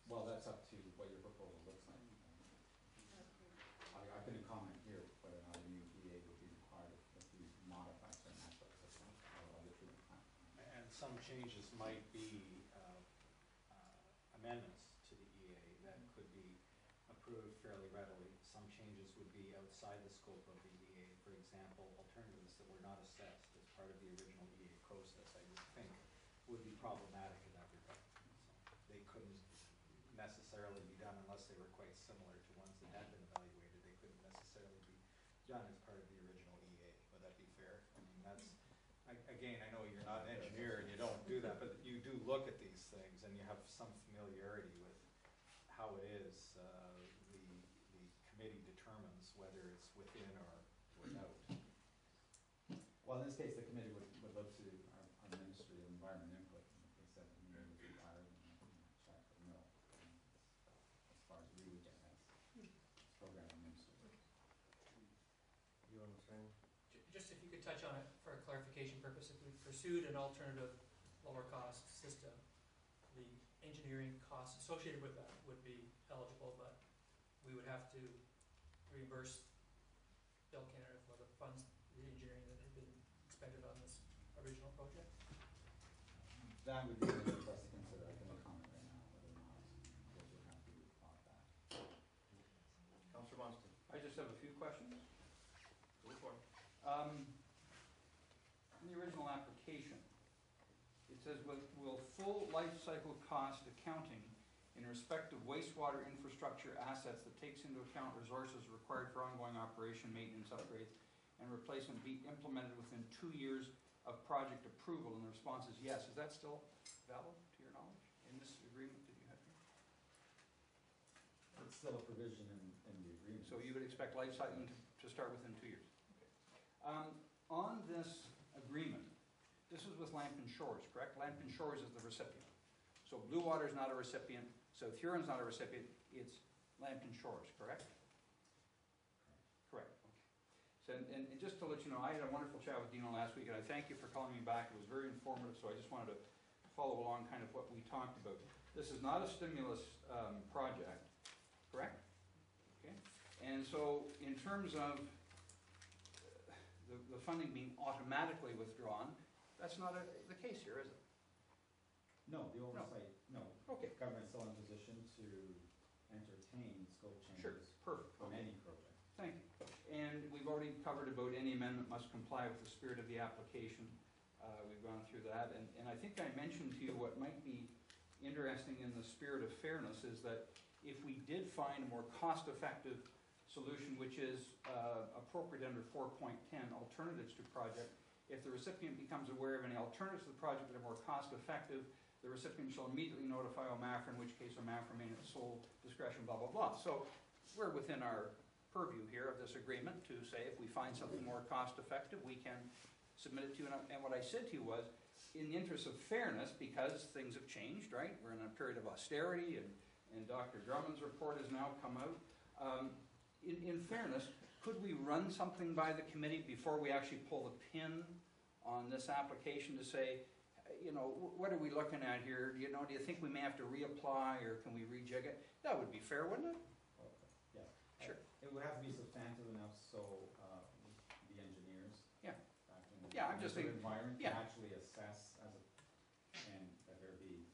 Well, that's up to what your proposal looks like. I couldn't comment here whether or not a new EA would be required if you modify certain aspects of the treatment plant. And some changes might be amendments to the EA that could be approved fairly readily. Some changes would be outside the scope of the EA. For example, alternatives that were not assessed as part of the original EA process, I would think, would be problematic in that regard. So they couldn't necessarily be done unless they were quite similar to ones that had been evaluated. They couldn't necessarily be done as part of the original EA. Would that be fair? I mean, that's, again, I know you're not an engineer and you don't do that, but you do look at these things and you have some familiarity with how it is the committee determines whether it's within or without. Well, in this case, the committee would look to our Ministry of Environment input. If they said the meeting was required, then check or no. As far as we would get as program administrator. You want to say? Just if you could touch on it for a clarification purpose, if we pursued an alternative lower cost system, the engineering costs associated with that would be eligible, but we would have to reimburse Bill Canada for the funds, the engineering that had been expended on this original project. That would be really for us to consider. I cannot comment right now whether or not what would have to be thought that. Councillor Munson. I just have a few questions. Go for it. In the original application, it says, will full life cycle cost accounting in respect of wastewater infrastructure assets that takes into account resources required for ongoing operation, maintenance, upgrades, and replacement be implemented within 2 years of project approval? And the response is yes. Is that still valid to your knowledge in this agreement that you have here? It's still a provision in the agreement. So you would expect life cycle to start within 2 years? Okay. On this agreement, this is with Lambton Shores, correct? Lambton Shores is the recipient. So Blue Water is not a recipient, South Huron is not a recipient, it's Lambton Shores, correct? Correct. Okay. So, and just to let you know, I had a wonderful chat with Dino last week, and I thank you for calling me back. It was very informative, so I just wanted to follow along kind of what we talked about. This is not a stimulus project, correct? Okay. And so in terms of the funding being automatically withdrawn, that's not the case here, is it? No, the oversight, no. Okay. Government's still in position to entertain scope changes. Sure, perfect. On any project. Thank you. And we've already covered about any amendment must comply with the spirit of the application. We've gone through that. And I think I mentioned to you what might be interesting in the spirit of fairness is that if we did find a more cost-effective solution, which is appropriate under 4.10, alternatives to project, if the recipient becomes aware of any alternatives to the project that are more cost-effective, the recipient shall immediately notify OMAFRA, in which case OMAFRA may at sole discretion, blah, blah, blah. So we're within our purview here of this agreement to say if we find something more cost-effective, we can submit it to you. And what I said to you was, in the interest of fairness, because things have changed, right? We're in a period of austerity, and Dr. Drummond's report has now come out. In fairness, could we run something by the committee before we actually pull the pin on this application to say, you know, what are we looking at here? Do you think we may have to reapply, or can we rejig it? That would be fair, wouldn't it? Okay. Yeah. Sure. It would have to be substantive enough so the engineers Yeah. back in the Yeah, I'm just thinking, environment yeah. can actually assess and that there be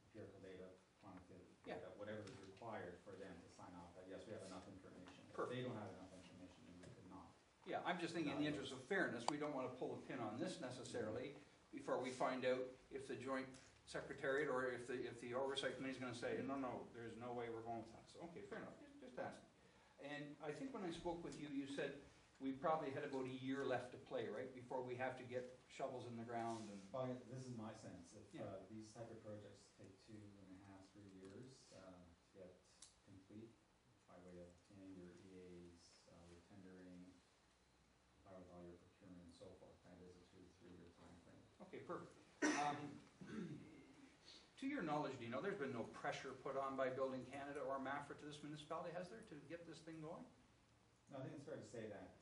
empirical data, quantitative Yeah. data, whatever is required for them to sign off that yes, we have enough information. Perfect. If they don't have enough information, then we could not. Yeah, I'm just thinking in the interest of fairness, we don't want to pull the pin on this necessarily before we find out if the joint secretariat or if the oversight committee is going to say, no, there's no way we're going with that. So, okay, fair enough, just asking. And I think when I spoke with you, you said we probably had about a year left to play, right, before we have to get shovels in the ground. And Well, this is my sense. If Yeah. these type of projects take 2.5, 3 years to get complete by way of obtaining your EAs, your tendering, by with all your procurement and so forth, that is a 2 to 3 year time frame. okay, perfect. To your knowledge, Dino, there's been no pressure put on by Building Canada or MAFRA to this municipality, has there, to get this thing going? No, I think it's fair to say that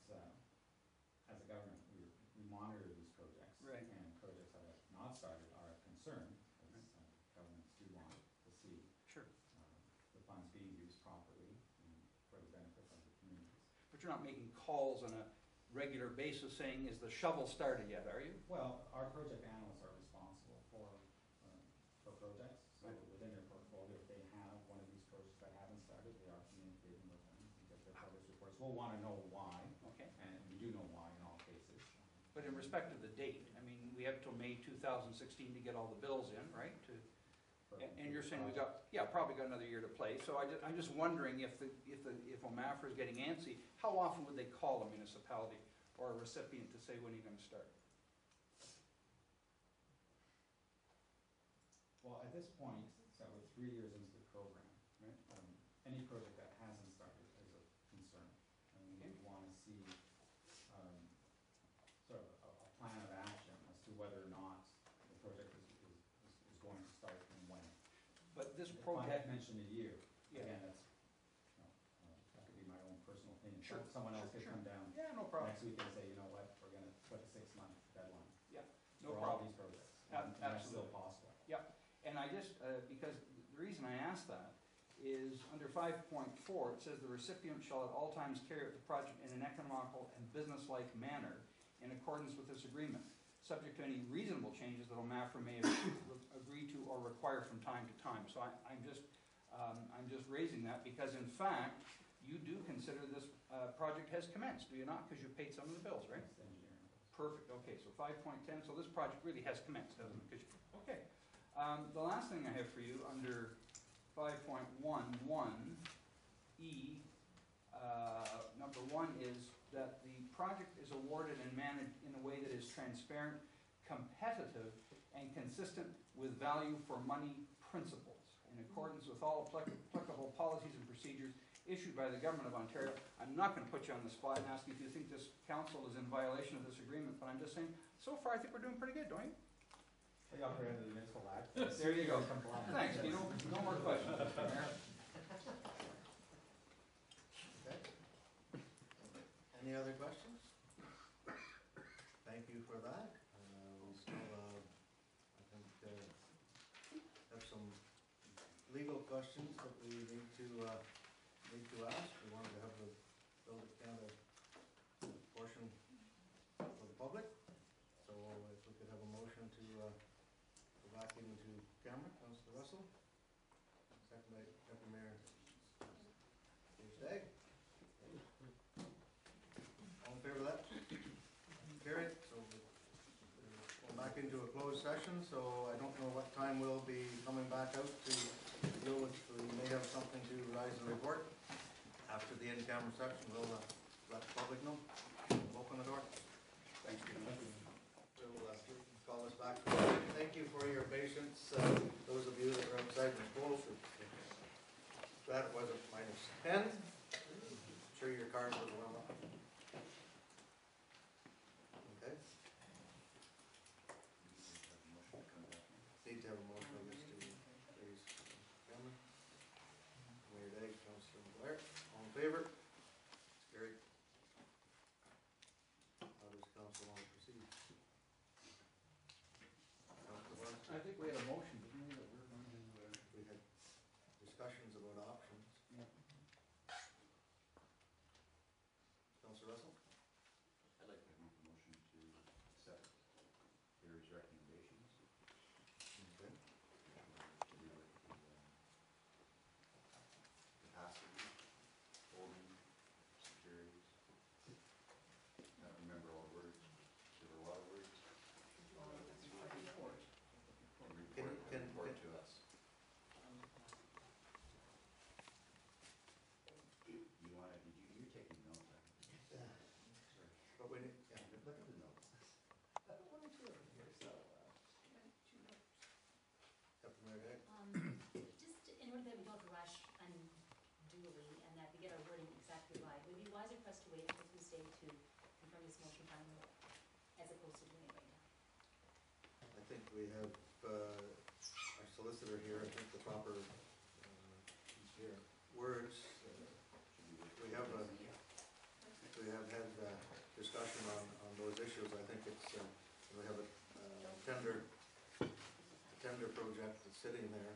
as a government, we monitor these projects. Right. And projects that have not started are a concern, because governments do want to see Sure. properly and for the benefit of the communities. But you're not making calls on a regular basis saying, is the shovel started yet, are you? Well, our project analysts are responsible for projects, so Right. within their portfolio, if they have one of these projects that haven't started, they are communicating with them and get their progress reports. We'll wanna know why, Okay. and we do know why in all cases. But in respect of the date, I mean, we have till May 2016 to get all the bills in, right? And you're saying we got, yeah, probably got another year to play. So I'm just wondering if OMAFRA is getting antsy, how often would they call a municipality or a recipient to say, when are you gonna start? Well, at this point, so we're 3 years into the program, right? Any project that hasn't started is a concern. And we Okay. want to see sort of a plan of action as to whether or not the project is going to start and when. But this If I project, had mentioned a year, yeah, again, that's, that could be my own personal opinion. Sure, Someone else sure, could sure. come down yeah, no problem. next week and say, you know what, we're gonna put a 6-month deadline No for all problem. these projects. Ab- And that's still absolutely. possible. And I just, because the reason I ask that is under 5.4, it says the recipient shall at all times carry out the project in an economical and businesslike manner in accordance with this agreement, subject to any reasonable changes that OMAFRA may agree to or require from time to time. So I'm just raising that because in fact, you do consider this project has commenced, do you not? Because you paid some of the bills, right? It's engineering. Perfect, okay, so 5.10, so this project really has commenced, doesn't it? 'Cause okay. The last thing I have for you, under 5.11E, number 1 is that the project is awarded and managed in a way that is transparent, competitive, and consistent with value for money principles, in accordance with all applicable policies and procedures issued by the Government of Ontario. I'm not going to put you on the spot and ask you if you think this council is in violation of this agreement, but I'm just saying, so far I think we're doing pretty good, don't you? We operate under the Municipal Act. There you go. Compliance. Thanks, Dino. No more questions, Mr. Mayor. Okay. Any other questions? Thank you for that. We'll still, I think, have some legal questions that we need to ask. We wanted to have the Build It Canada portion for the public. So if we could have a motion to go back into camera, Councillor Russell. Second by Deputy Mayor Stagg. All in favor of that? Carried. So we're back into a closed session, so I don't know what time we'll be coming back out to deal with. We may have something to rise and report. After the in-camera section, we'll let the public know. We'll open the door. Thanks, Dino. We'll call us back. Thank you for your patience, those of you that are outside the pool. That wasn't -10. I'm sure your cars were well up. Okay. Need to have a motion on this to raise camera. Mayor Day, Councillor Blair, all in favor? It's carried. How does council want to proceed? I think we had a motion, didn't we, that we're going to, We had discussions about options. yeah. Councillor Russell? I'd like to make a motion to accept Gary's recommendations. Okay. To do with the capacity, holding, securities. I don't remember all the words. There were a lot of words. Report to us. You want to, you're taking notes, I think. Sorry. But we need, yeah, Look at the notes. Deputy Mayor Day? Just in order that we don't rush unduly and that we get our wording exactly right, would it be wiser for us to wait until Tuesday to confirm this motion finally, as opposed to doing it right now? I think we have our solicitor here, I think the proper words. We have had discussion on those issues. I think it's, we have a tender project that's sitting there.